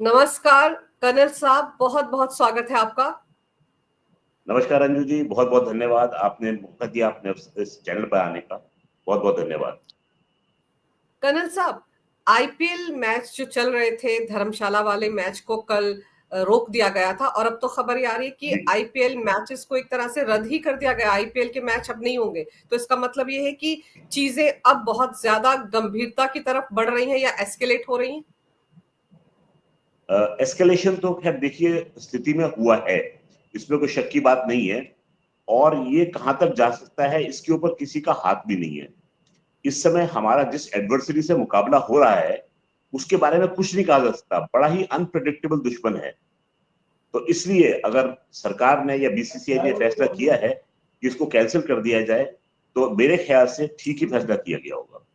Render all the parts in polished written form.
नमस्कार कर्नल साहब, बहुत बहुत स्वागत है आपका। नमस्कार अंजू जी, बहुत बहुत धन्यवाद। आपने मौका दिया अपने इस चैनल पर आने का। बहुत बहुत धन्यवाद। कर्नल साहब, आईपीएल मैच जो चल रहे थे, धर्मशाला वाले मैच को कल रोक दिया गया था और अब तो खबर ये आ रही है कि जी आईपीएल मैचेस को एक तरह से रद्द ही कर दिया गया। आईपीएल के मैच अब नहीं होंगे, तो इसका मतलब ये है कि चीजें अब बहुत ज्यादा गंभीरता की तरफ बढ़ रही हैं या एस्केलेट हो रही हैं। एस्केलेशन तो खैर देखिए स्थिति में हुआ है, इसमें कोई शक की बात नहीं है। और ये कहां तक जा सकता है इसके ऊपर किसी का हाथ भी नहीं है। इस समय हमारा जिस एडवर्सरी से मुकाबला हो रहा है उसके बारे में कुछ नहीं कहा जा सकता। बड़ा ही अनप्रेडिक्टेबल दुश्मन है। तो इसलिए अगर सरकार ने या बीसीसीआई ने फैसला किया है कि इसको कैंसिल कर दिया जाए, तो मेरे ख्याल से ठीक ही फैसला किया गया होगा।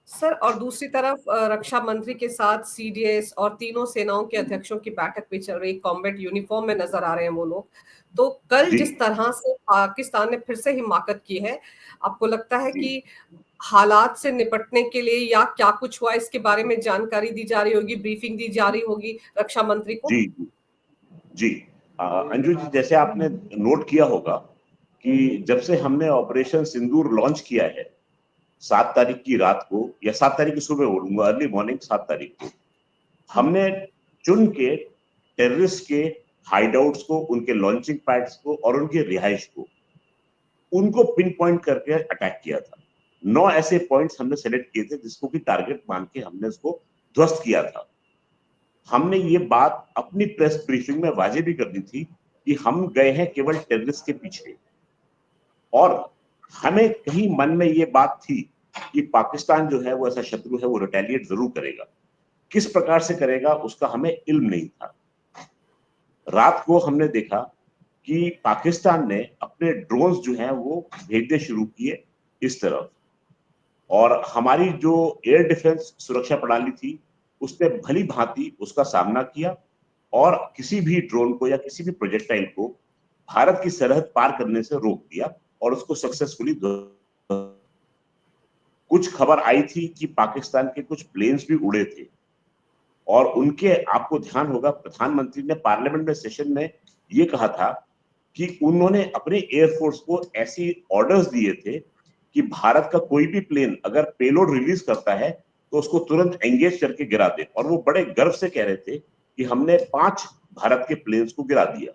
सर, और दूसरी तरफ रक्षा मंत्री के साथ सीडीएस और तीनों सेनाओं के अध्यक्षों की बैठक भी चल रही। कॉम्बैट यूनिफॉर्म में नजर आ रहे हैं वो लोग। तो कल जी जिस तरह से पाकिस्तान ने फिर से हिमाकत की है, आपको लगता है जी कि हालात से निपटने के लिए या क्या कुछ हुआ, इसके बारे में जानकारी दी जा रही होगी, ब्रीफिंग दी जा रही होगी रक्षा मंत्री को? जी जी। अंजू जी, जैसे आपने नोट किया होगा कि जब से हमने ऑपरेशन सिंदूर लॉन्च किया है 7 तारीख की रात को, या 7 तारीख की सुबह बोलूंगा, अर्ली मॉर्निंग 7 तारीख को, हमने चुन के टेररिस्ट के हाइडआउट्स को, उनके लॉन्चिंग पैड्स को और उनकी रिहाइश को, उनको पिन पॉइंट करके अटैक किया था। 9 ऐसे पॉइंट्स हमने सेलेक्ट किए थे जिसको कि टारगेट मान के हमने उसको ध्वस्त किया था। हमने ये बात अपनी प्रेस ब्रीफिंग में वाजे भी कर दी थी कि हम गए हैं केवल टेररिस्ट के पीछे। और हमें कहीं मन में ये बात थी कि पाकिस्तान जो है वो ऐसा शत्रु है, वो रिटेलिएट जरूर करेगा। किस प्रकार से करेगा उसका हमें इल्म नहीं था। रात को हमने देखा कि पाकिस्तान ने अपने ड्रोन्स जो हैं वो भेजने शुरू किए इस तरफ। और हमारी जो एयर डिफेंस सुरक्षा प्रणाली थी उसने भली भांति उसका सामना किया और किसी भी ड्रोन को या किसी भी प्रोजेक्टाइल को भारत की सरहद पार करने से रोक दिया और उसको सक्सेसफुली। कुछ खबर आई थी कि पाकिस्तान के कुछ प्लेन्स भी उड़े थे और उनके, आपको ध्यान होगा, प्रधानमंत्री ने पार्लियामेंट में सेशन में ये कहा था कि उन्होंने अपने एयरफोर्स को ऐसी ऑर्डर्स दिए थे कि भारत का कोई भी प्लेन अगर पेलोड रिलीज करता है तो उसको तुरंत एंगेज करके गिरा दे। और वो बड़े गर्व से कह रहे थे कि हमने 5 भारत के प्लेन्स को गिरा दिया।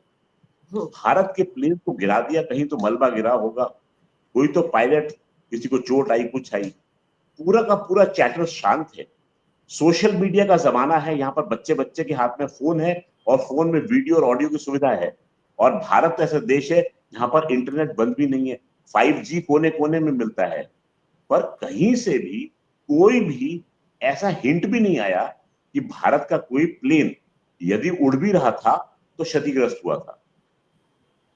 तो भारत के प्लेन को गिरा दिया, कहीं तो मलबा गिरा होगा, कोई तो पायलट, किसी को चोट आई, कुछ आई। पूरा का पूरा चैटर शांत है। सोशल मीडिया का जमाना है, यहाँ पर बच्चे बच्चे के हाथ में फोन है और फोन में वीडियो और ऑडियो की सुविधा है। और भारत ऐसा देश है जहां पर इंटरनेट बंद भी नहीं है, 5G कोने कोने में मिलता है। पर कहीं से भी कोई भी ऐसा हिंट भी नहीं आया कि भारत का कोई प्लेन यदि उड़ भी रहा था तो क्षतिग्रस्त हुआ था।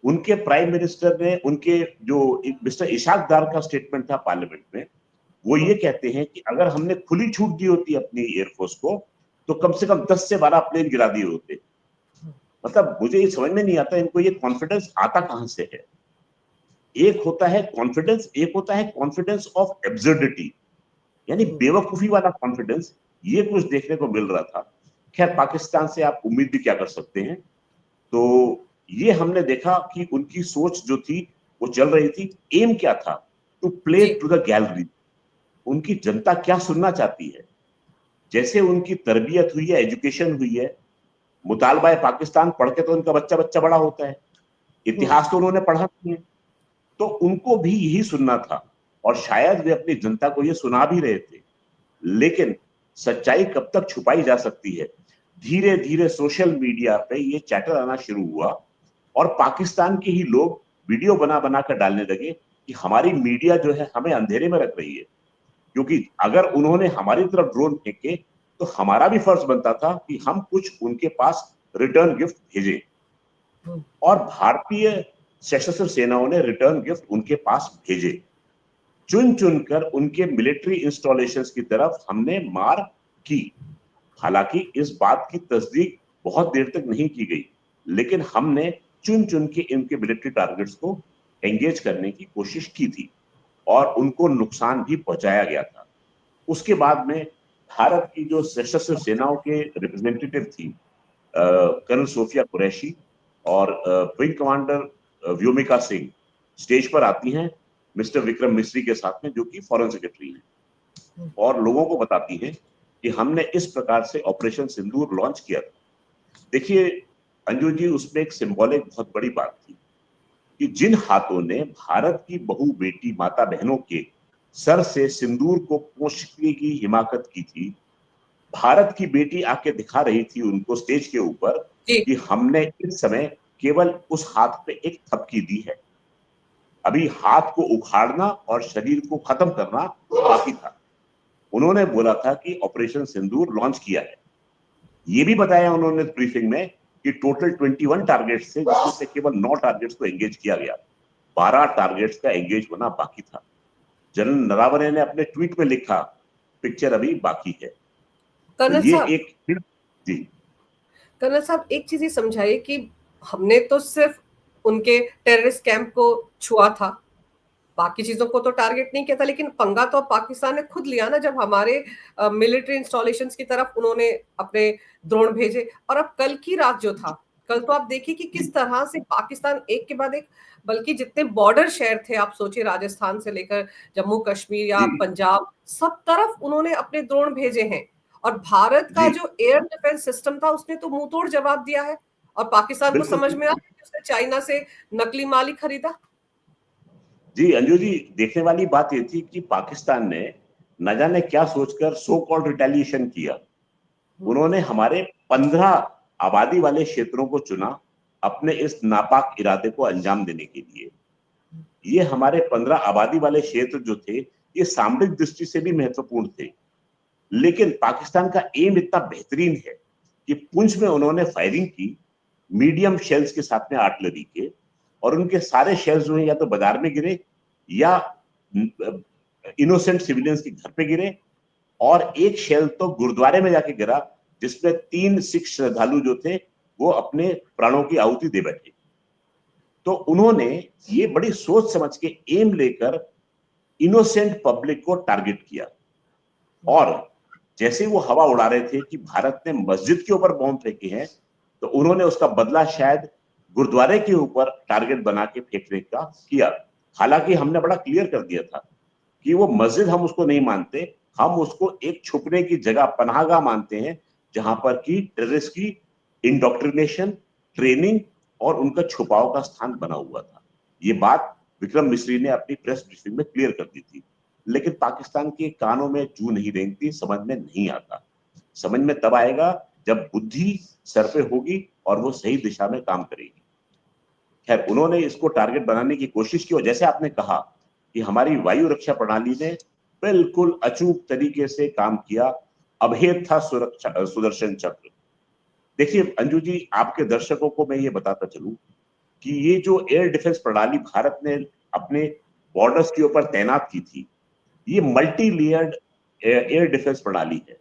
उनके प्राइम मिनिस्टर ने, उनके जो मिस्टर इशाक डार का स्टेटमेंट था पार्लियामेंट में, वो ये कहते हैं कि अगर हमने खुली छूट दी होती अपनी एयरफोर्स को तो कम से कम 10 से 12 प्लेन गिरा दिए होते। मतलब मुझे ये समझ में नहीं आता इनको ये कॉन्फिडेंस आता कहां से है। एक होता है कॉन्फिडेंस, एक होता है कॉन्फिडेंस ऑफ एब्सर्डिटी, यानी बेवकूफी वाला कॉन्फिडेंस। ये कुछ देखने को मिल रहा था। खैर, पाकिस्तान से आप उम्मीद भी क्या कर सकते हैं। तो ये हमने देखा कि उनकी सोच जो थी वो चल रही थी। एम क्या था? टू प्ले जी। To the gallery. उनकी जनता क्या सुनना चाहती है, जैसे उनकी तरबियत हुई है, एजुकेशन हुई है। मुतालबा पाकिस्तान पढ़ के तो उनका बच्चा बच्चा बड़ा होता है, इतिहास तो उन्होंने पढ़ा नहीं है। तो उनको भी यही सुनना था और शायद वे अपनी जनता को ये सुना भी रहे थे। लेकिन सच्चाई कब तक छुपाई जा सकती है। धीरे धीरे सोशल मीडिया पे ये चैटर आना शुरू हुआ और पाकिस्तान के ही लोग वीडियो बना बना कर डालने लगे कि हमारी मीडिया जो है हमें अंधेरे में रख रही है। क्योंकि अगर उन्होंने हमारी तरफ ड्रोन फेंके तो हमारा भी फर्ज बनता था कि हम कुछ उनके पास रिटर्न गिफ्ट भेजें। और भारतीय सशस्त्र सेनाओं ने रिटर्न गिफ्ट उनके पास भेजे। चुन चुनकर उनके मिलिट्री इंस्टॉलेशंस की तरफ हमने मार की। हालांकि इस बात की तस्दीक बहुत देर तक नहीं की गई, लेकिन हमने चुन चुन के इनके मिलिट्री टारगेट्स को एंगेज करने की कोशिश की थी और उनको नुकसान भी पहुंचाया गया था। उसके बाद में भारत की जो सशस्त्र सेनाओं के रिप्रेजेंटेटिव थी कर्नल सोफिया कुरैशी और wing commander Vyomika Singh stage पर आती हैं मिस्टर विक्रम मिस्री के साथ में, जो कि फॉरेन सेक्रेटरी हैं, और लोगों को बताती हैं कि हमने इस प्रकार से ऑपरेशन सिंदूर लॉन्च किया था। देखिए अंजू जी, उसमें एक सिंबॉलिक बहुत बड़ी बात थी कि जिन हाथों ने भारत की बहु बेटी माता बहनों के सर से सिंदूर को पोंछने की हिमाकत की थी, भारत की बेटी आके दिखा रही थी उनको स्टेज के ऊपर जी। कि हमने इस समय केवल उस हाथ पे एक थपकी दी है, अभी हाथ को उखाड़ना और शरीर को खत्म करना बाकी था। उन्होंने बोला था कि ऑपरेशन सिंदूर लॉन्च किया है। ये भी बताया उन्होंने ब्रीफिंग में कि टोटल 21 टारगेट्स थे, जिसमें से केवल 9 टारगेट्स को एंगेज किया गया, 12 टारगेट्स का एंगेज होना बाकी था। जनरल नरावने ने अपने ट्वीट में लिखा, पिक्चर अभी बाकी है। तो कर्नल ये साहब, एक जी कर्नल साहब एक चीज ये समझाइए कि हमने तो सिर्फ उनके टेररिस्ट कैंप को छुआ था, बाकी चीजों को तो टारगेट नहीं किया था, लेकिन पंगा तो अब पाकिस्तान ने खुद लिया ना, जब हमारे मिलिट्री इंस्टॉलेशंस की तरफ उन्होंने अपने ड्रोन भेजे। और अब कल की रात जो था, कल तो आप देखिए कि जी किस तरह से पाकिस्तान एक के बाद एक, बल्कि जितने बॉर्डर शहर थे, आप सोचिए राजस्थान से लेकर जम्मू कश्मीर या जी पंजाब, सब तरफ उन्होंने अपने ड्रोन भेजे हैं। और भारत का जी जो एयर डिफेंस सिस्टम था, उसने तो मुंह तोड़ जवाब दिया है। और पाकिस्तान को बिल्कुल समझ में बिल्कुल। आ गया कि उसने चाइना से नकली माल ही खरीदा। जी अंजू जी, देखने वाली बात ये थी कि पाकिस्तान ने न जाने क्या सोचकर सो कॉल्ड रिटेलिएशन किया। उन्होंने हमारे 15 आबादी वाले क्षेत्रों को चुना अपने इस नापाक इरादे को अंजाम देने के लिए। ये हमारे 15 आबादी वाले क्षेत्र जो थे, ये सामरिक दृष्टि से भी महत्वपूर्ण थे, लेकिन पाकिस्तान का एम इतना बेहतरीन है कि पुंछ में उन्होंने फायरिंग की मीडियम शेल्स के साथ में आर्टिलरी के, और उनके सारे शेल्स जो है या तो बाजार में गिरे या इनोसेंट सिविलियंस के घर पे गिरे, और एक शेल तो गुरुद्वारे में जाके गिरा, जिसमें 3 सिख श्रद्धालु जो थे वो अपने प्राणों की आहुति दे बैठे। तो उन्होंने ये बड़ी सोच समझ के एम लेकर इनोसेंट पब्लिक को टारगेट किया, और जैसे वो हवा उड़ा रहे थे कि भारत ने मस्जिद के ऊपर बॉम्ब फेंके हैं, तो उन्होंने उसका बदला शायद गुरुद्वारे के ऊपर टारगेट बना के फेंकने का किया। हालांकि हमने बड़ा क्लियर कर दिया था कि वो मस्जिद हम उसको नहीं मानते, हम उसको एक छुपने की जगह, पनाहगाह मानते हैं, जहां पर की टेररिस्ट की इंडोक्ट्रिनेशन, ट्रेनिंग और उनका छुपाव का स्थान बना हुआ था। ये बात विक्रम मिस्री ने अपनी प्रेस ब्रीफिंग में क्लियर कर दी थी, लेकिन पाकिस्तान के कानों में जू नहीं रेंगती, समझ में नहीं आता। समझ में तब आएगा जब बुद्धि सर पे होगी और वो सही दिशा में काम करेगी। खैर, उन्होंने इसको टारगेट बनाने की कोशिश की, और जैसे आपने कहा कि हमारी वायु रक्षा प्रणाली ने बिल्कुल अचूक तरीके से काम किया, अभेद था सुरक्षा सुदर्शन चक्र। देखिए अंजू जी, आपके दर्शकों को मैं ये बताता चलूं कि ये जो एयर डिफेंस प्रणाली भारत ने अपने बॉर्डर्स के ऊपर तैनात की थी, ये मल्टी लेयर्ड एयर डिफेंस प्रणाली है।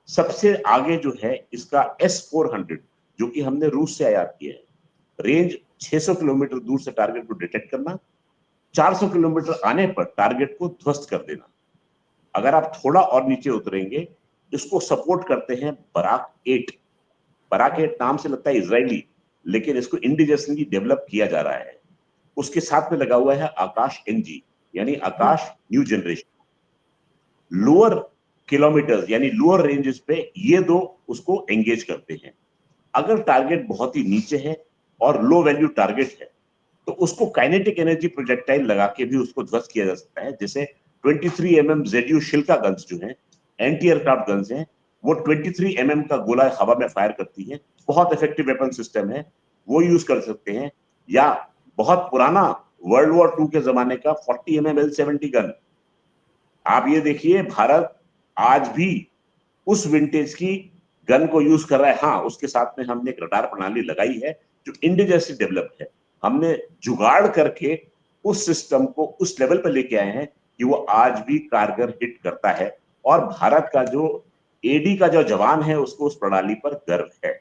सबसे आगे जो है इसका S-400, जो कि हमने रूस से आयात किया है। रेंज 600 किलोमीटर दूर से टारगेट को डिटेक्ट करना, 400 किलोमीटर आने पर टारगेट को ध्वस्त कर देना। अगर आप थोड़ा और नीचे उतरेंगे, इसको सपोर्ट करते हैं बराक 8। बराक 8 नाम से लगता है इजरायली, लेकिन इसको इंडिजिनसली डेवलप किया जा रहा है। उसके साथ में लगा हुआ है आकाश NG, यानी आकाश न्यू जनरेशन। लोअर किलोमीटर्स यानी लोअर रेंजेस पे ये दो उसको एंगेज करते हैं। अगर टारगेट बहुत ही नीचे है और लो वैल्यू टारगेट है, तो उसको काइनेटिक एनर्जी प्रोजेक्टाइल लगा के भी उसको ध्वस्त किया जा सकता है। जैसे 23 mm ZU शिल्का गन्स जो हैं, एंटी एयरक्राफ्ट गन्स हैं, वो 23 mm का गोला हवा में फायर करती है। बहुत इफेक्टिव वेपन सिस्टम है, वो यूज कर सकते हैं। या बहुत पुराना वर्ल्ड वॉर 2 के जमाने का 40 mm L-70 गन, आप ये देखिए भारत आज भी उस विंटेज की गन को यूज कर रहा है। हाँ, उसके साथ में हमने एक रडार प्रणाली लगाई है जो इंडिजिनसली डेवलप्ड है। हमने जुगाड़ करके उस सिस्टम को उस लेवल पर लेके आए हैं कि वो आज भी कारगर हिट करता है, और भारत का जो AD का जो जवान है उसको उस प्रणाली पर गर्व है।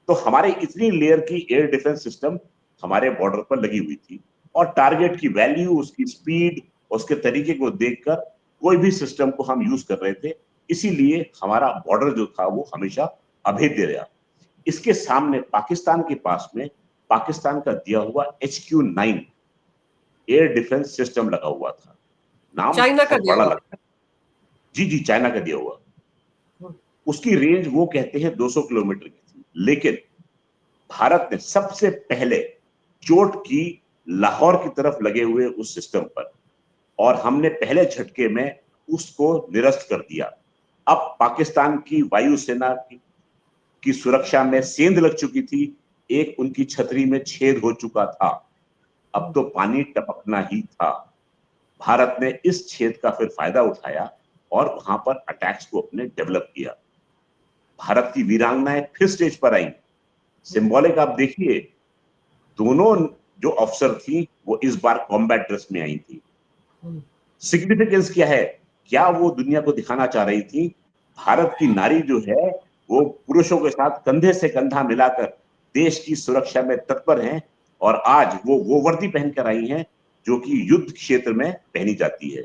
तो हमारे इतनी लेयर की एयर डिफेंस सिस्टम हमारे बॉर्डर पर लगी हुई थी, और टारगेट की वैल्यू, उसकी स्पीड, उसके तरीके को देखकर कोई भी सिस्टम को हम यूज कर रहे थे, इसीलिए हमारा बॉर्डर जो था वो हमेशा अभेद्य रहा। इसके सामने पाकिस्तान के पास में पाकिस्तान का दिया हुआ HQ-9 एयर डिफेंस सिस्टम लगा हुआ था। नाम चाइना का बहुत दिया बड़ा हुआ। लगता है। जी, जी, चाइना का दिया हुआ। हम्म, उसकी रेंज वो कहते हैं 200 किलोमीटर की थी, लेकिन भारत ने सबसे पहले चोट की लाहौर की तरफ लगे हुए उस सिस्टम पर, और हमने पहले झटके में उसको निरस्त कर दिया। अब पाकिस्तान की वायुसेना की सुरक्षा में सेंध लग चुकी थी, एक उनकी छतरी में छेद हो चुका था, अब तो पानी टपकना ही था। भारत ने इस छेद का फिर फायदा उठाया और वहां पर अटैक्स को अपने डेवलप किया। भारत की वीरांगनाएं फिर स्टेज पर आई। सिंबॉलिक आप देखिए, दोनों जो अफसर थी वो इस बार कॉम्बैट ड्रेस में आई थी। सिग्निफिकेंस क्या है? क्या वो दुनिया को दिखाना चाह रही थी भारत की नारी जो है वो पुरुषों के साथ कंधे से कंधा मिलाकर देश की सुरक्षा में तत्पर हैं, और आज वो वर्दी पहनकर आई हैं जो कि युद्ध क्षेत्र में पहनी जाती है।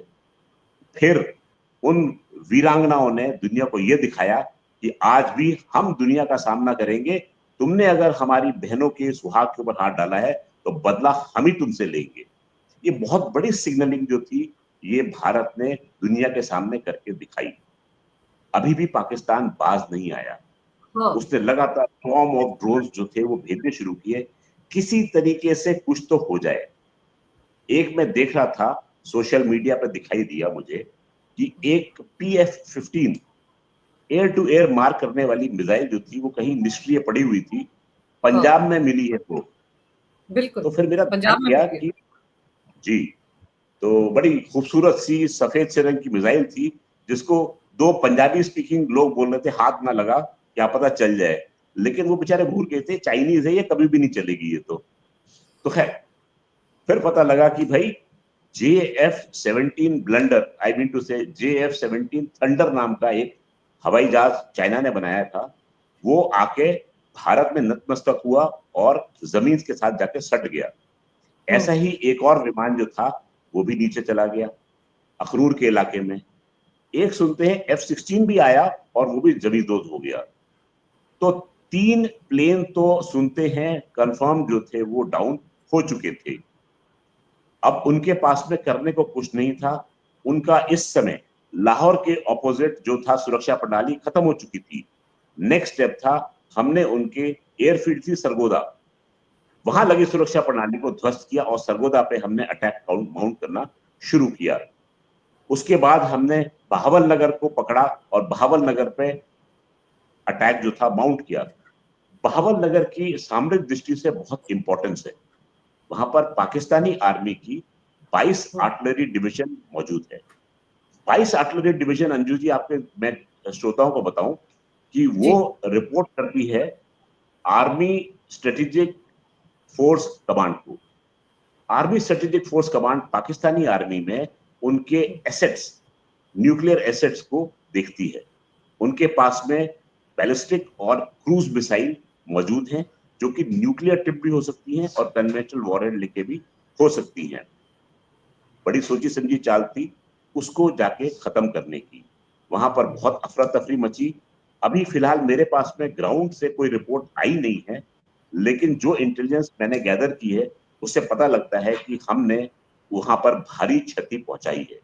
फिर उन वीरांगनाओं ने दुनिया को यह दिखाया कि आज भी हम दुनिया का सामना करेंगे। तुमने अगर हमारी बहनों के सुहाग के ऊपर हाथ डाला है तो बदला हम ही तुमसे लेंगे। ये बहुत बड़ी सिग्नलिंग जो थी, ये भारत ने दुनिया के सामने करके दिखाई। अभी भी पाकिस्तान बाज नहीं आया। हाँ। उसने लगातार स्warm ऑफ ड्रोन्स जो थे वो भेजने शुरू किए, किसी तरीके से कुछ तो हो जाए। एक मैं देख रहा था, सोशल मीडिया पे दिखाई दिया मुझे कि एक PF-15 एयर टू एयर मार करने वाली मिसाइल जो थी वो कहीं निष्क्रिय पड़ी हुई थी, हाँ, पंजाब में मिली है वो। बिल्कुल। तो फिर मेरा ध्यान पंजाब में गया मिली है। कि जी, तो बड़ी खूबसूरत सी सफेद से रंग की मिसाइल थी, जिसको दो पंजाबी स्पीकिंग लोग बोल रहे थे हाथ ना लगा, क्या पता चल जाए। लेकिन वो बेचारे भूल गए थे चाइनीज है, ये कभी भी नहीं चलेगी ये तो खैर, फिर पता लगा कि भाई JF-17 blunder, I mean to से JF-17 थंडर नाम का एक हवाई जहाज चाइना ने बनाया था, वो आके भारत में नतमस्तक हुआ और जमीन के साथ जाके सट गया। हम्म, ऐसा ही एक और विमान जो था वो भी नीचे चला गया अखनूर के इलाके में। एक सुनते हैं F-16 भी आया और वो भी जमींदोज हो गया। तो 3 प्लेन तो सुनते हैं कंफर्म जो थे वो डाउन हो चुके थे। अब उनके पास में करने को कुछ नहीं था। उनका इस समय लाहौर के ऑपोजिट जो था सुरक्षा प्रणाली खत्म हो चुकी थी। नेक्स्ट स्टेप था, हमने उनके एयरफील्ड थी सरगोदा, वहां हम्म, लगी सुरक्षा प्रणाली को ध्वस्त किया और सरगोदा पे हमने अटैक माउंट करना शुरू किया। उसके बाद हमने बहावल नगर को पकड़ा और बहावल नगर पे अटैक जो था माउंट किया। बहावल नगर की सामरिक दृष्टि से बहुत इंपॉर्टेंस है। वहां पर पाकिस्तानी आर्मी की 22 हम्म, आर्टिलरी डिवीजन मौजूद है। 22 आर्टिलरी डिवीजन, अंजू जी आपके मैं श्रोताओं को बताऊं कि वो जी। रिपोर्ट करती है आर्मी स्ट्रेटेजिक फोर्स कमांड को। Army strategic force command Pakistani army में उनके एसेट्स, न्यूक्लियर एसेट्स को देखती है। उनके पास में बैलिस्टिक और क्रूज मिसाइल मौजूद हैं जो कि न्यूक्लियर टिप भी हो सकती हैं और कन्वेंशनल वॉरहेड लेके भी हो सकती हैं। बड़ी सोची समझी चाल थी उसको जाके खत्म करने की। वहां पर बहुत अफरा तफरी मची। अभी फिलहाल मेरे पास में ग्राउंड से कोई रिपोर्ट आई नहीं है, लेकिन जो इंटेलिजेंस मैंने गैदर की है उससे पता लगता है कि हमने वहां पर भारी क्षति पहुंचाई है।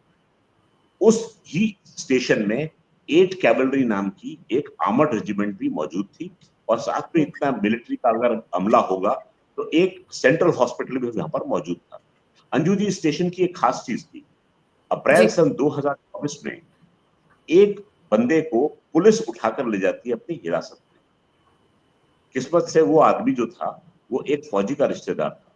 उस ही स्टेशन में 8 कैवलरी नाम की एक आर्मर्ड रेजिमेंट भी मौजूद थी, और साथ में इतना मिलिट्री का अगर हमला होगा तो एक सेंट्रल हॉस्पिटल भी वहां पर मौजूद था। अंजू जी, स्टेशन की एक खास चीज थी, जी। अप्रैल सन 2024 में एक बंदे को पुलिस उठाकर ले जाती है अपनी हिरासत में। किस्मत से वो आदमी जो था वो एक फौजी का रिश्तेदार था।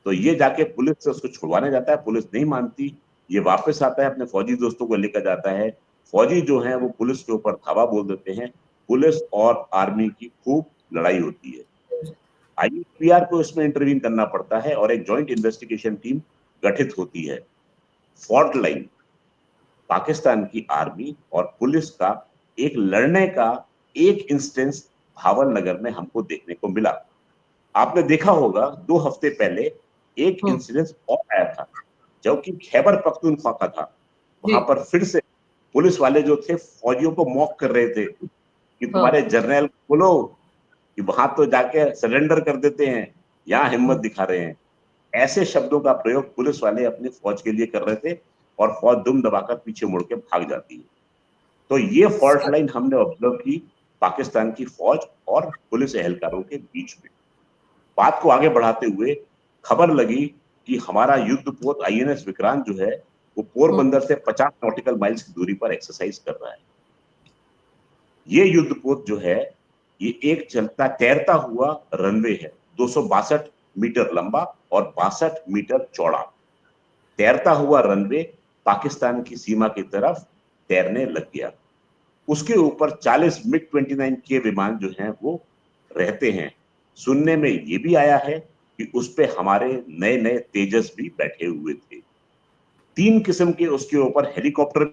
तो ये जाके पुलिस से उसको छुड़वाने जाता है, पुलिस नहीं मानती। ये वापस आता है, अपने फौजी दोस्तों को लेकर जाता है। फौजी जो है वो पुलिस के ऊपर धावा बोल देते हैं। पुलिस और आर्मी की खूब लड़ाई होती है। IPR को इसमें इंटरवीन करना पड़ता है और एक जॉइंट इन्वेस्टिगेशन टीम गठित होती है। फॉल्ट लाइन, पाकिस्तान की आर्मी और पुलिस का एक लड़ने का एक इंस्टेंस भावल नगर में हमको देखने को मिला। आपने देखा होगा 2 हफ्ते पहले एक हम्म, इंसिडेंस और आया था जो कि खैबर पख्तूनख्वा का था। जी। वहां पर फिर से पुलिस वाले जो थे फौजियों को मॉक कर रहे थे कि तुम्हारे हाँ। जर्नल बोलो कि वहां तो जाके सरेंडर कर देते हैं, यहाँ हिम्मत दिखा रहे हैं। ऐसे शब्दों का प्रयोग पुलिस वाले अपनी फौज के लिए कर रहे थे और फौज दुम दबाकर पीछे मुड़ के भाग जाती है। तो ये फॉल्ट सर। लाइन हमने ऑब्जर्व की पाकिस्तान की फौज और पुलिस एहलकारों के बीच में। बात को आगे बढ़ाते हुए खबर लगी कि हमारा युद्धपोत आईएनएस विक्रांत जो है वो पोरबंदर से 50 नॉटिकल माइल्स की दूरी पर एक्सरसाइज कर रहा है। ये युद्धपोत जो है ये एक चलता तैरता हुआ रनवे है, 262 मीटर लंबा और 62 मीटर चौड़ा। तैरता हुआ रनवे पाकिस्तान की सीमा की तरफ तैरने लग गया। उसके ऊपर 40 मिग 29 के विमान जो हैं वो रहते हैं। सुनने में ये भी आया है कि उस पे हमारे नए नए तेजस भी बैठे हुए थे। 3 किस्म के उसके ऊपर हेलीकॉप्टर,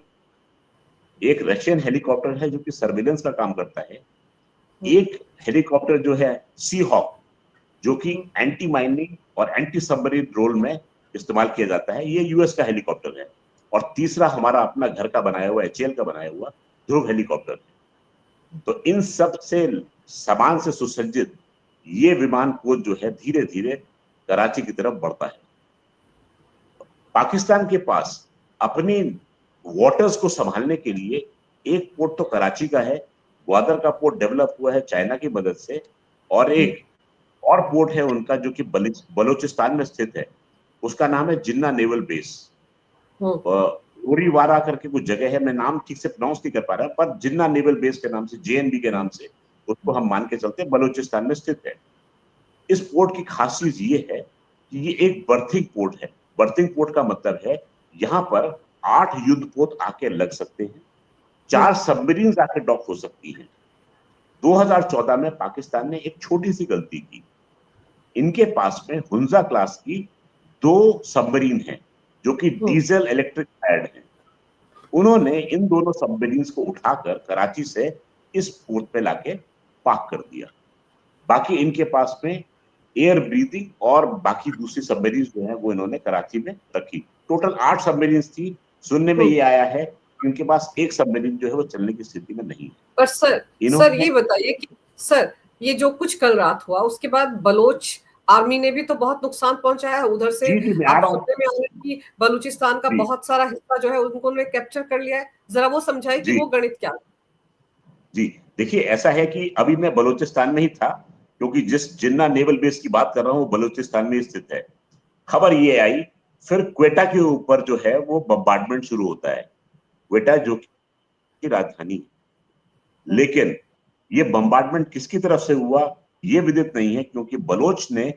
एक रशियन हेलीकॉप्टर है जो कि सर्विलेंस का काम करता है, एक हेलीकॉप्टर जो है सी हॉक जो कि एंटी माइनिंग और एंटी सबमरीन रोल में इस्तेमाल किया जाता है, ये यूएस का हेलीकॉप्टर है। और तीसरा हमारा अपना घर का बनाया हुआ एचएएल का बनाया हुआ ध्रुव हेलीकॉप्टर है। तो इन सब से सामान से सुसज्जित ये विमान पोत जो है धीरे धीरे कराची की तरफ बढ़ता है। पाकिस्तान के पास अपनी वाटर्स को संभालने के लिए एक पोर्ट तो कराची का है, ग्वादर का पोर्ट डेवलप हुआ है चाइना की मदद से, और एक और पोर्ट है उनका जो कि बलूचिस्तान में स्थित है, उसका नाम है जिन्ना नेवल बेस। ओरीवारा करके कुछ जगह है, मैं नाम ठीक से प्रोनाउंस नहीं कर पा रहा, पर जिन्ना नेवल बेस के नाम से, जेएनबी के नाम से उसको हम मान के चलते हैं, बलूचिस्तान में स्थित है। इस पोर्ट की खासियत ये है कि ये एक बर्थिंग पोर्ट है। बर्थिंग पोर्ट का मतलब है यहाँ पर 8 युद्धपोत आके लग सकते हैं, 4 सबमरीन आके डॉक हो सकती हैं। 2014 में पाकिस्तान ने एक छोटी सी गलती की। इनके पास में हुंजा क्लास की 2 सबमरीन हैं जो कि डीजल इलेक्ट्रिक फायर्ड हैं। उन्होंने इन दोनों सबमरीन्स को उठाकर कराची से इस पोर्ट पे लाके पार्क कर दिया। बाकी इनके पास में एयर ब्रीथिंग और बाकी दूसरी सबमरीन्स जो हैं वो इन्होंने कराची में रखी। टोटल 8 सबमरीन्स थी। सुनने में ये आया है कि इनके पास एक सबमरीन जो है वो चलने की स्थिति में नहीं है। पर सर इन्होंने ये बताइए कि सर ये जो कुछ कल रात हुआ उसके बाद बलोच आर्मी ने भी तो बहुत नुकसान पहुंचाया है उधर से। जी जी मैं आ अब रहा हूँ। सुनने में आ रहा है कि बलूचिस्तान का जी बहुत सारा हिस्सा जो है उनको उन्होंने कैप्चर कर लिया है। जरा वो समझाइए कि जी वो गणित क्या है। जी देखिए ऐसा है कि अभी मैं बलूचिस्तान में ही था, क्योंकि जिस जिन्ना नेवल बेस की बात कर रहा हूँ वो बलूचिस्तान में स्थित है। खबर ये आई, फिर क्वेटा के ऊपर जो है वो बम्बार्डमेंट शुरू होता है। क्वेटा जो की राजधानी, लेकिन ये बम्बार्डमेंट किसकी तरफ से हुआ ये विदित नहीं है, क्योंकि बलोच ने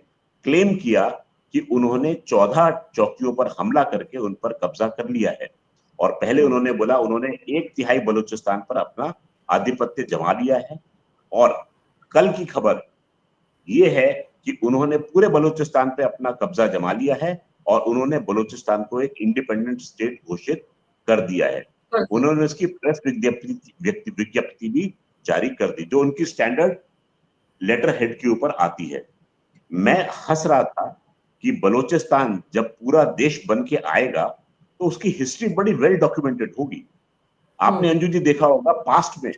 क्लेम किया कि उन्होंने 14 चौकियों पर हमला करके उन पर कब्जा कर लिया है। और पहले उन्होंने बोला उन्होंने 1/3 बलूचिस्तान पर अपना आधिपत्य जमा लिया है। और कल की खबर ये है कि उन्होंने पूरे बलूचिस्तान पे अपना कब्जा जमा लिया है और उन्होंने बलूचिस्तान को एक इंडिपेंडेंट स्टेट घोषित कर दिया है। उन्होंने इसकी प्रेस विज्ञप्ति भी जारी कर दी जो उनकी स्टैंडर्ड लेटर हेड के ऊपर आती है। मैं हंस रहा था कि बलूचिस्तान जब पूरा देश बन के आएगा तो उसकी हिस्ट्री बड़ी वेल डॉक्यूमेंटेड होगी। आपने अंजू जी देखा होगा पास्ट में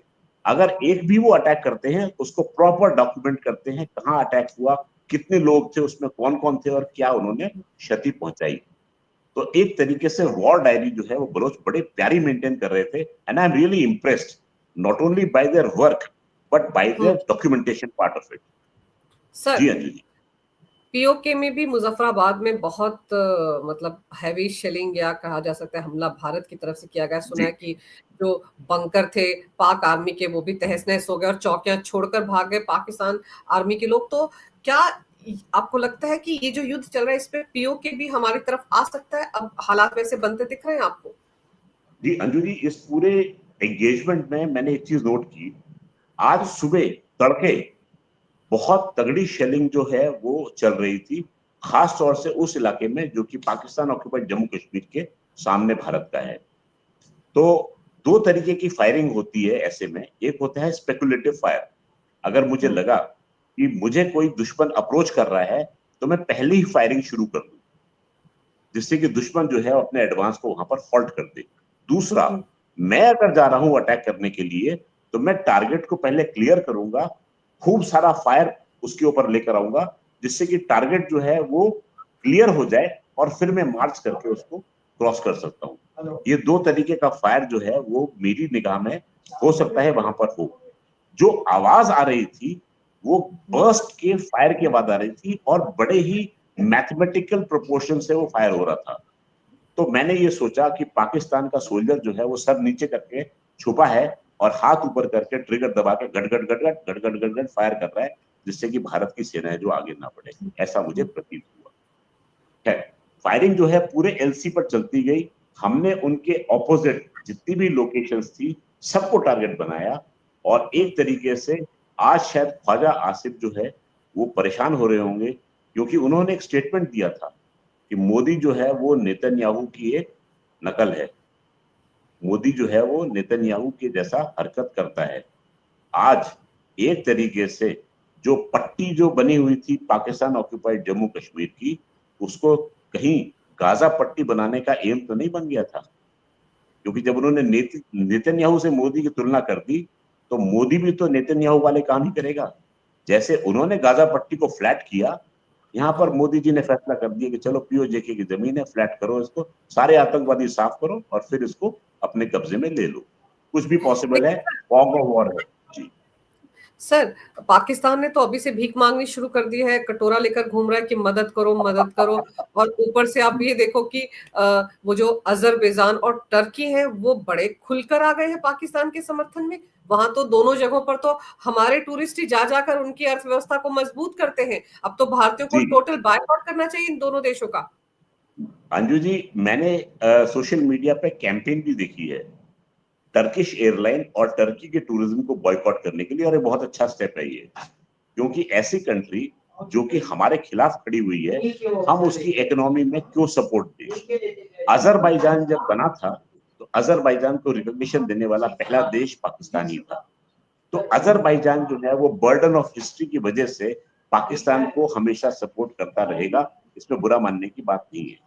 अगर एक भी वो अटैक करते हैं उसको प्रॉपर डॉक्यूमेंट करते हैं, कहां अटैक हुआ, कितने लोग थे उसमें, कौन कौन थे और क्या उन्होंने क्षति पहुंचाई। तो एक तरीके से वॉर डायरी जो है वो बलोच बड़े प्यारी मेंटेन कर रहे थे, and I am really impressed not only by their work but by their documentation part of it. Sir ji Anju ji. PoK में भी मुजफ्फराबाद में बहुत मतलब हैवी शेलिंग या कहा जा सकता है हमला भारत की तरफ से किया गया। सुना जी है कि जो बंकर थे पाक आर्मी के वो भी तहस नहस हो गए और चौकियां छोड़कर भाग गए पाकिस्तान आर्मी के लोग। तो क्या आपको लगता है कि ये जो युद्ध चल रहा है इस पे पीओके भी हमारी तरफ आ सकता है? अब हालात वैसे बनते दिख रहे हैं आपको? जी अंजू जी, इस पूरे एंगेजमेंट में मैंने एक चीज नोट की। आज सुबह तड़के बहुत तगड़ी शेलिंग जो है वो चल रही थी, खास तौर से उस इलाके में जो कि पाकिस्तान ऑक्यूपाइड जम्मू कश्मीर के सामने भारत का है। तो 2 तरीके की फायरिंग होती है ऐसे में। एक होता है स्पेकुलेटिव फायर। अगर मुझे लगा कि मुझे कोई दुश्मन अप्रोच कर रहा है तो मैं पहले ही फायरिंग शुरू कर दूं, जिससे कि दुश्मन जो है अपने एडवांस को वहां पर हॉल्ट कर दे। दूसरा, मैं अगर जा रहा हूं अटैक करने के लिए तो मैं टारगेट को पहले क्लियर करूंगा, खूब सारा फायर उसके ऊपर लेकर आऊंगा, जिससे कि टारगेट जो है वो क्लियर हो जाए और फिर मैं मार्च करके उसको क्रॉस कर सकता हूँ। ये दो तरीके का फायर जो है वो मेरी निगाह में हो सकता है वहां पर हो। जो आवाज आ रही थी वो बर्स्ट के फायर के बाद आ रही थी और बड़े ही मैथमेटिकल प्रोपोर्शन से वो फायर हो रहा था। तो मैंने ये सोचा कि पाकिस्तान का सोल्जर जो है वो सर नीचे करके छुपा है और हाथ ऊपर करके ट्रिगर दबा के गट गट गट गट गट गट गट गट फायर कर रहा है, जिससे कि भारत की सेना है जो आगे ना बढ़े, ऐसा मुझे प्रतीत हुआ है। फायरिंग जो है पूरे एलसी पर चलती गई। हमने उनके ऑपोजिट जितनी भी लोकेशंस थी सबको टारगेट बनाया और एक तरीके से आज शायद ख्वाजा आसिफ जो है वो परेशान हो रहे होंगे, क्योंकि उन्होंने एक स्टेटमेंट दिया था कि मोदी जो है वो नेतन्याहू की एक नकल है, मोदी जो है वो नेतन्याहू के जैसा हरकत करता है। आज एक तरीके से जो पट्टी जो बनी हुई थी पाकिस्तान ऑक्यूपाइड जम्मू कश्मीर की, उसको कहीं गाजा पट्टी बनाने का एम तो नहीं बन गया था, क्योंकि जब उन्होंने नेतन्याहू से मोदी की तुलना कर दी तो मोदी भी तो नेतन्याहू वाले काम ही करेगा। जैसे उन्होंने गाजा पट्टी को फ्लैट किया, यहाँ पर मोदी जी ने फैसला कर दिया कि चलो पीओजेके की जमीन है, फ्लैट करो इसको, सारे आतंकवादी साफ करो और फिर इसको अपने कब्जे में ले लो। कुछ भी पॉसिबल है, लेकिन फॉग ऑफ वॉर है जी। सर, पाकिस्तान ने तो अभी से भीख मांगनी शुरू कर दी है, कटोरा लेकर घूम रहा है कि मदद करो मदद करो। और ऊपर से आप ये देखो कि वो जो अजरबैजान और टर्की है वो बड़े खुलकर आ गए हैं पाकिस्तान के समर्थन में। वहां तो दोनों जगहों पर तो हमारे टूरिस्ट ही जा जाकर उनकी अर्थव्यवस्था को मजबूत करते हैं। अब तो भारतीयों को जी टोटल बायकॉट करना चाहिए इन दोनों देशों का। अंजू जी, मैंने सोशल मीडिया पे कैंपेन भी देखी है टर्किश एयरलाइन और टर्की के टूरिज्म को बॉयकॉट करने के लिए, और ये बहुत अच्छा स्टेप है ये, क्योंकि ऐसी कंट्री जो कि हमारे खिलाफ खड़ी हुई है, हम उसकी इकोनॉमी में क्यों सपोर्ट दें। अजरबैजान जब बना था तो अजरबैजान को रिकॉग्निशन देने वाला पहला देश पाकिस्तान ही था। तो अजरबैजान जो है वो बर्डन ऑफ हिस्ट्री की वजह से पाकिस्तान को हमेशा सपोर्ट करता रहेगा, इसमें बुरा मानने की बात नहीं है।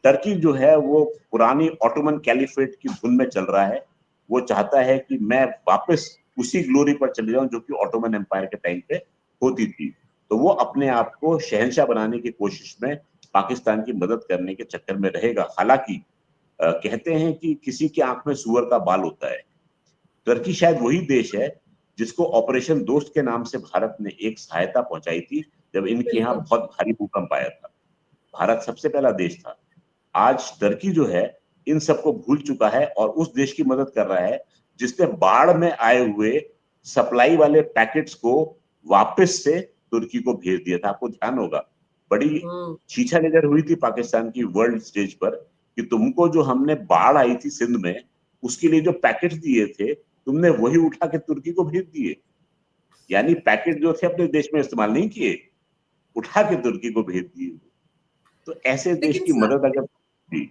टर्की जो है वो पुरानी ऑटोमन कैलिफेट की धुन में चल रहा है, वो चाहता है कि मैं वापस उसी ग्लोरी पर चले जाऊं जो कि ऑटोमन एम्पायर के टाइम पे होती थी। तो वो अपने आप को शहंशाह बनाने की कोशिश में पाकिस्तान की मदद करने के चक्कर में रहेगा। हालांकि कहते हैं कि किसी की आंख में सुअर का बाल होता है। तुर्की शायद वही देश है जिसको ऑपरेशन दोस्त के नाम से भारत ने एक सहायता पहुंचाई थी जब इनके यहाँ बिल्कुल। बहुत भारी भूकंप आया था। भारत सबसे पहला देश था। आज टर्की जो है इन सबको भूल चुका है और उस देश की मदद कर रहा है जिसने बाढ़ में आए हुए सप्लाई वाले पैकेट्स को वापस से तुर्की को भेज दिया था। आपको ध्यान होगा, बड़ी हम्म। छीछा नजर हुई थी पाकिस्तान की वर्ल्ड स्टेज पर कि तुमको जो हमने बाढ़ आई थी सिंध में उसके लिए जो पैकेट्स दिए थे तुमने वही उठा के तुर्की को भेज दिए। यानी पैकेट जो थे अपने देश में इस्तेमाल नहीं किए, उठा के तुर्की को भेज दिए। तो ऐसे देश लेकिन की सर मदद अगर जी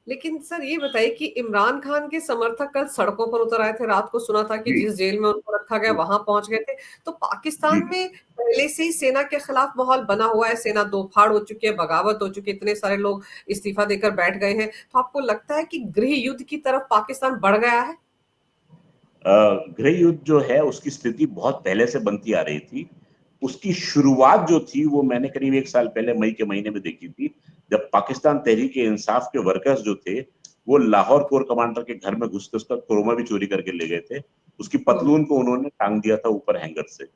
लेकिन सर ये बताइए कि इमरान खान के समर्थक कल सड़कों पर उतर आए थे। रात को सुना था कि जी जिस जेल में उनको रखा गया जी वहां पहुंच गए थे। तो जी पाकिस्तान में पहले से ही सेना के खिलाफ माहौल बना हुआ है, सेना दो फाड़ हो चुकी है, बगावत हो चुकी है, इतने सारे लोग इस्तीफा देकर बैठ गए हैं। तो आपको लगता है कि गृह युद्ध की तरफ पाकिस्तान बढ़ गया है? गृह युद्ध जो है उसकी स्थिति बहुत पहले से बनती आ रही थी। उसकी शुरुआत जो थी वो मैंने करीब एक साल पहले मई के महीने में देखी थी, जब पाकिस्तान तहरीक इंसाफ के वर्कर्स जो थे वो लाहौर कोर कमांडर के घर में घुस के उसका कोरोमा भी चोरी करके ले गए थे। उसकी हम्म। पतलून को उन्होंने टांग दिया था ऊपर हैंगर से।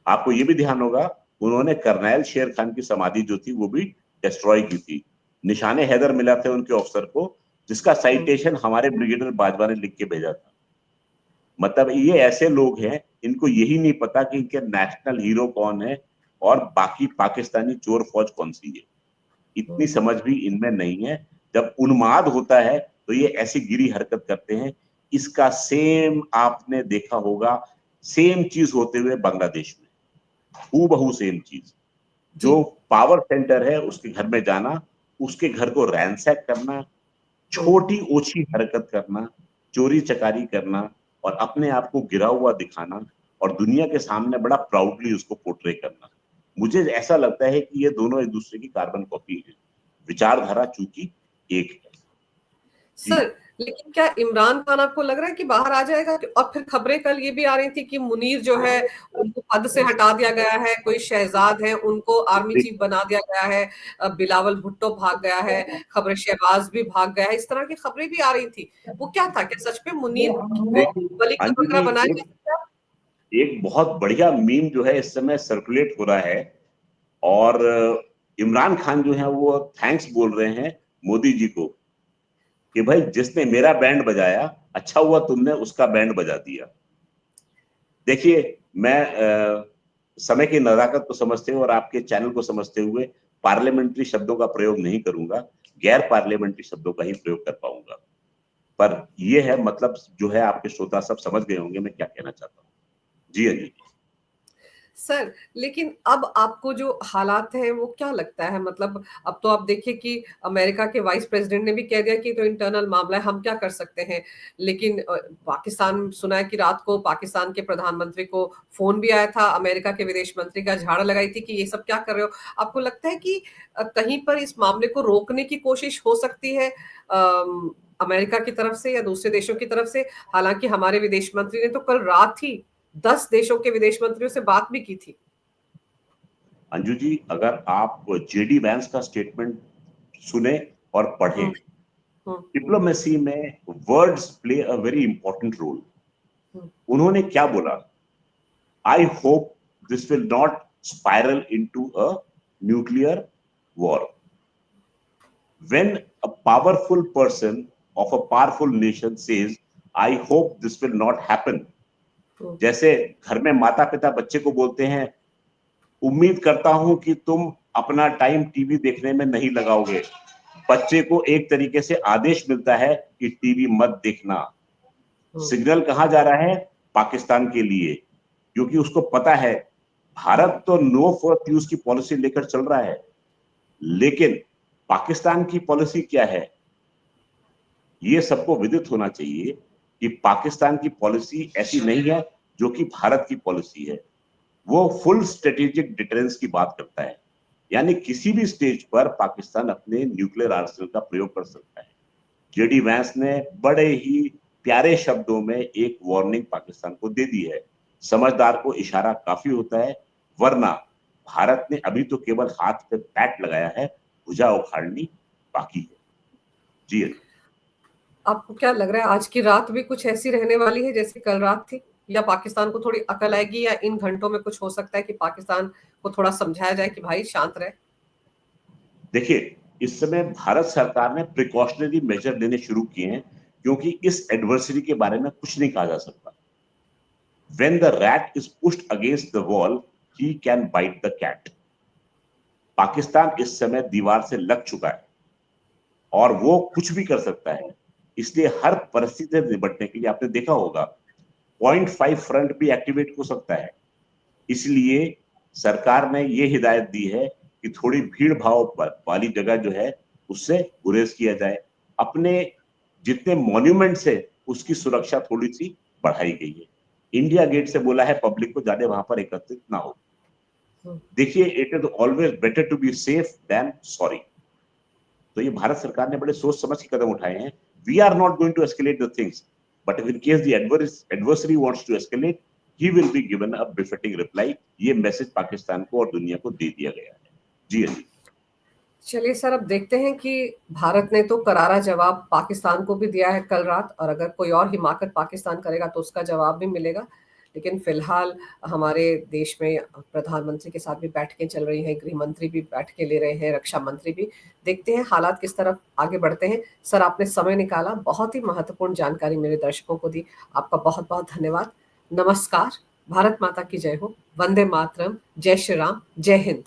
आपको ये भी ध्यान होगा उन्होंने करनैल शेर खान की समाधि जो थी वो भी डिस्ट्रॉय की थी। निशाने हैदर मिला थे उनके ऑफिसर को, जिसका हम्म। साइटेशन हमारे ब्रिगेडियर बाजवा ने लिख के भेजा था। मतलब ये ऐसे लोग हैं इनको यही नहीं पता कि इनके नेशनल हीरो कौन है और बाकी पाकिस्तानी चोर फौज कौन सी है। इतनी हम्म। समझ भी इनमें नहीं है। जब उन्माद होता है तो ये ऐसी गिरी हरकत करते हैं। इसका सेम आपने देखा होगा, सेम चीज होते हुए बांग्लादेश में, हूबहू सेम चीज। जी। जो पावर सेंटर है उसके घर में जाना, उसके घर को रैंसैक करना, हम्म। छोटी ओछी हरकत करना, चोरी चकारी करना और अपने आप को गिरा हुआ दिखाना और दुनिया के सामने बड़ा प्राउडली उसको पोर्ट्रे करना। मुझे ऐसा लगता है कि ये दोनों एक दूसरे की कार्बन कॉपी है, विचारधारा चूंकि एक है। सर, जी लेकिन क्या इमरान खान आपको लग रहा है कि बाहर आ जाएगा? और फिर खबरें कल ये भी आ रही थी कि मुनीर जो है उनको पद से हटा दिया गया है, कोई शहजाद है उनको आर्मी चीफ बना दिया गया है, बिलावल भुट्टो भाग गया है, खबरें शहबाज भी भाग गया है, इस तरह की खबरें भी आ रही थी। वो क्या था? क्या सच में मुनीर को बलि का अंजू बकरा जी, बनाया जा सकता है? एक बहुत बढ़िया मीम जो है इस समय सर्कुलेट हो रहा है, और इमरान खान जो है वो थैंक्स बोल रहे हैं मोदी जी को कि भाई जिसने मेरा बैंड बजाया, अच्छा हुआ तुमने उसका बैंड बजा दिया। देखिए, मैं समय की नजाकत को समझते हुए और आपके चैनल को समझते हुए पार्लियामेंट्री शब्दों का प्रयोग नहीं करूंगा, गैर पार्लियामेंट्री शब्दों का ही प्रयोग कर पाऊंगा। पर यह है, मतलब जो है आपके श्रोता सब समझ गए होंगे मैं क्या कहना चाहता हूँ। जी अंजलि। सर, लेकिन अब आपको जो हालात हैं वो क्या लगता है? मतलब अब तो आप देखिए कि अमेरिका के वाइस प्रेसिडेंट ने भी कह दिया कि तो इंटरनल मामला है, हम क्या कर सकते हैं। लेकिन पाकिस्तान, सुना है कि रात को पाकिस्तान के प्रधानमंत्री को फोन भी आया था, अमेरिका के विदेश मंत्री का झाड़ लगाई थी कि ये सब क्या कर रहे हो। आपको लगता है कि कहीं पर इस मामले को रोकने की कोशिश हो सकती है अमेरिका की तरफ से या दूसरे देशों की तरफ से? हालांकि हमारे विदेश मंत्री ने तो कल रात ही 10 देशों के विदेश मंत्रियों से बात भी की थी। अंजू जी, अगर आप जेडी वैंस का स्टेटमेंट सुने और पढ़ें, हम्म, हम्म, डिप्लोमेसी में words play a very important role. Hmm, उन्होंने क्या बोला? I hope this will not spiral into a nuclear war. When a powerful person of a powerful nation says, I hope this will not happen, हम्म, जैसे घर में माता पिता बच्चे को बोलते हैं, उम्मीद करता हूं कि तुम अपना टाइम टीवी देखने में नहीं लगाओगे। बच्चे को एक तरीके से आदेश मिलता है कि टीवी मत देखना। हम्म, सिग्नल कहां जा रहा है? पाकिस्तान के लिए, क्योंकि उसको पता है भारत तो नो फॉर फ्यूज की पॉलिसी लेकर चल रहा है, लेकिन पाकिस्तान की पॉलिसी क्या है? ये सबको विदित होना चाहिए कि पाकिस्तान की पॉलिसी ऐसी नहीं है जो कि भारत की पॉलिसी है। वो फुल स्ट्रेटेजिक डिटरेंस की बात करता है, यानी किसी भी स्टेज पर पाकिस्तान अपने न्यूक्लियर आर्सेनल का प्रयोग कर सकता है। जेडी वैंस ने बड़े ही प्यारे शब्दों में एक वार्निंग पाकिस्तान को दे दी है। समझदार को इशारा काफी होता है, वरना भारत ने अभी तो केवल हाथ पे पैट लगाया है, भुजा उखाड़नी बाकी है। जी। आपको क्या लग रहा है आज की रात भी कुछ ऐसी रहने वाली है जैसे कल रात थी? या पाकिस्तान को थोड़ी अकल आएगी, या इन घंटों में कुछ हो सकता है कि पाकिस्तान को थोड़ा समझाया जाए कि भाई शांत रहे? देखिए, इस समय भारत सरकार ने प्रिकॉशनरी मेजर लेने शुरू किए हैं, क्योंकि इस एडवर्सरी के बारे में कुछ नहीं कहा जा सकता। When the rat is pushed against the wall, he can bite the cat. Pakistan इस समय दीवार से लग चुका है और वो कुछ भी कर सकता है। इसलिए हर परिस्थिति से निपटने के लिए आपने देखा होगा, 0.5 फ्रंट भी एक्टिवेट हो सकता है। इसलिए सरकार ने ये हिदायत दी है कि थोड़ी भीड़ भाव वाली जगह जो है उससे गुरेज किया जाए। अपने जितने मॉन्यूमेंट्स है उसकी सुरक्षा थोड़ी सी बढ़ाई गई है। इंडिया गेट से बोला है पब्लिक को जाने वहां पर एकत्रित ना हो। हम्म, देखिए, it is always better to be safe than sorry. तो ये भारत सरकार ने बड़े सोच समझ के कदम उठाए हैं। We are not going to escalate the things, but in case the adversary wants to escalate, he will be given a befitting reply. ये मैसेज पाकिस्तान को और दुनिया को दे दिया गया है। जी अली। चलिए सर, अब देखते हैं कि भारत ने तो करारा जवाब पाकिस्तान को भी दिया है कल रात, और अगर कोई और हिमाकत पाकिस्तान करेगा तो उसका जवाब भी मिलेगा। लेकिन फिलहाल हमारे देश में प्रधानमंत्री के साथ भी बैठकें चल रही हैं, गृह मंत्री भी बैठकें ले रहे हैं, रक्षा मंत्री भी। देखते हैं हालात किस तरफ आगे बढ़ते हैं। सर, आपने समय निकाला, बहुत ही महत्वपूर्ण जानकारी मेरे दर्शकों को दी। आपका बहुत बहुत धन्यवाद। नमस्कार। भारत माता की जय हो। वंदे मातरम। जय श्री राम। जय हिंद।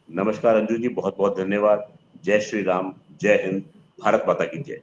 नमस्कार अंजू जी, बहुत बहुत धन्यवाद। जय श्री राम, जय हिंद, भारत माता की जय।